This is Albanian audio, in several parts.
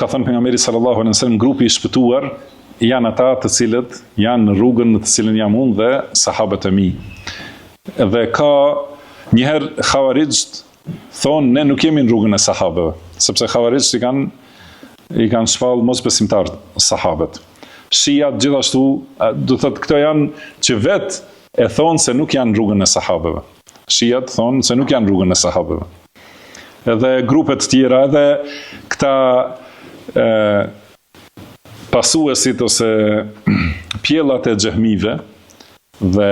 ka thënë pejgamberi sallallahu alaihi wasallam, grupi i shpëtuar janë ata të cilët janë në rrugën në të cilën jam unë dhe sahabët e mi. Dhe ka njëherë Khawarijt thonë, ne nuk jemi në rrugën e sahabëve, sepse Khawarijt i kanë shpallë mosbesimtar sahabët. Shiat gjithashtu, do thotë këto janë që vetë e thonë se nuk janë në rrugën e sahabëve. Shiat thonë se nuk janë në rrugën e sahabëve. Edhe grupet tjera, edhe këta pasuesit ose pjellat e xehmive dhe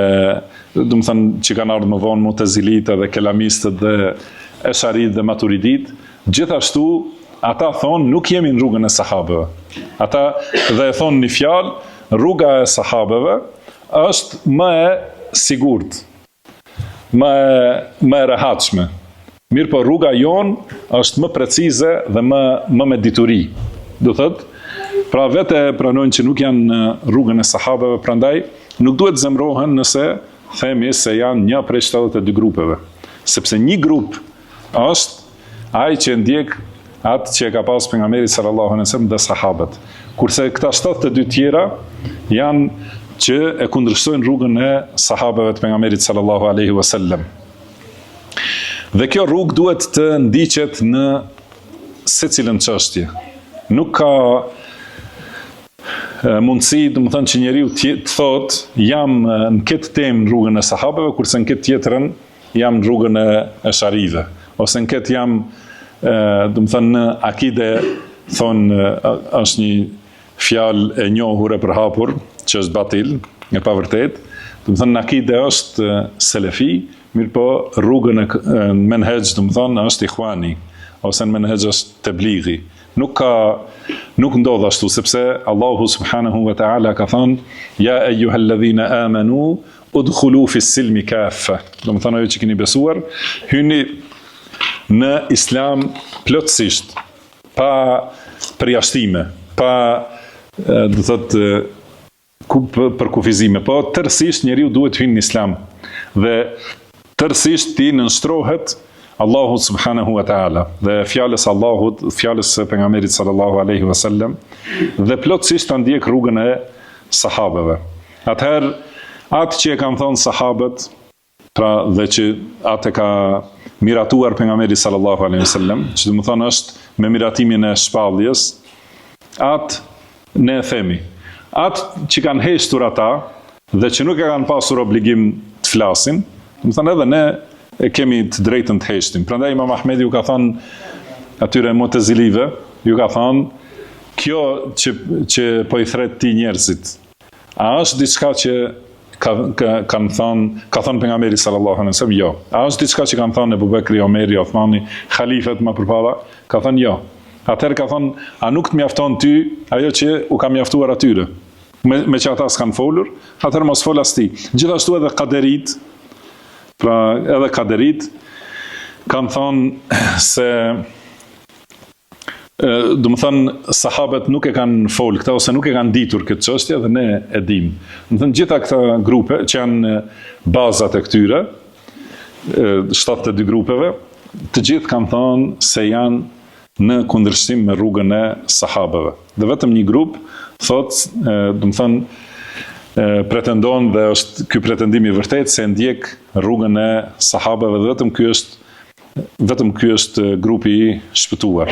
do të thënë që kanë ardhur më vonë Mu'tazilit dhe Kelamistët dhe Esharit dhe Maturidit, gjithashtu ata thonë nuk jemi në rrugën e sahabëve. Ata dhe e thonë një fjalë, rruga e sahabëve është më e sigurt, më e rehatshme. Mirë po rruga jonë është më precize dhe më me dituri. Do thotë, pra vetë pranojnë që nuk janë në rrugën e sahabëve, prandaj nuk duhet zemrohen nëse themi se janë një prej 72 grupeve. Sepse një grup është ai që ndjek atë që e ka pas pejgamberi sallallahu alaihi wasallam dhe sahabët. Kurse këta 72 tjera janë që e kundërshtojnë rrugën e sahabëve të pejgamberit sallallahu alaihi wasallam. Dhe kjo rrugë duhet të ndiqet në secilën çështje. Nuk ka mundësi, do të thënë që njeriu të thotë jam në këtë temë në rrugën e sahabëve, kurse në këtë tjetrën jam në rrugën e Esharive, ose në këtë jam, do të thënë në akide, thonë është një fjalë e njohur e përhapur, që është batil, e pavërtet, do të thënë në akide është selefi, mirë po rrugën e menhexh, do të thënë është ikhwani, ose në menhexh është teblighi. Nuk ndodh ashtu, sepse Allahu subhanahu wa ta'ala ka thënë, ja eyyuhalladhina amanu udkhulu fi silmi kaffa. Do të thonë ajo që keni besuar, hyni në Islam plotësisht, pa përjashtime, pa do thotë përkufizime, po tërësisht njeriu duhet hynë në Islam dhe tërësisht ti nënshtrohet Allahu subhanahu wa ta'ala dhe fjalës Allahut, fjalës pejgamberit sallallahu alaihi wasallam dhe plotësisht ta ndjek rrugën e sahabëve. Atëherë atë që e kanë thënë sahabët, pra dhe që atë ka miratuar pejgamberi sallallahu alaihi wasallam, që do të thonë është me miratimin e shpalljes, atë ne e themi. Atë që kanë heshtur ata dhe që nuk e kanë pasur obligim të flasin, do të thonë edhe ne e kemi të drejtën të heshtim. Prandaj Imam Ahmedi ju ka thënë atyre Mu'tazilive, ju ka thënë, kjo që po i thret ti njerëzit, a është diçka që ka thënë pejgamberi sallallahu alaihi wasallam? Jo. A është diçka që kanë thënë Abu Bekri, Omeri, Uthmani, halifet më përpara? Ka thënë jo. Atëherë ka thënë, a nuk të mjafton ty ajo që u ka mjaftuar atyre? Me që ata s'kan folur, atëherë mos fol as ti. Gjithashtu edhe kaderit, pra edhe kaderit kanë thonë se do të thënë sahabët nuk e kanë folë këta ose nuk e kanë ditur këtë çështje dhe ne e dim. Do të thënë gjitha këta grupe që janë bazat e këtyre 72 grupeve, të gjithë kanë thonë se janë në kundërshtim me rrugën e sahabëve. Dhe vetëm një grup thotë, do të thënë pretendon dhe është ky pretendim i vërtet se ndjek rrugën e sahabëve dhe vetëm ky është grupi i shpëtuar.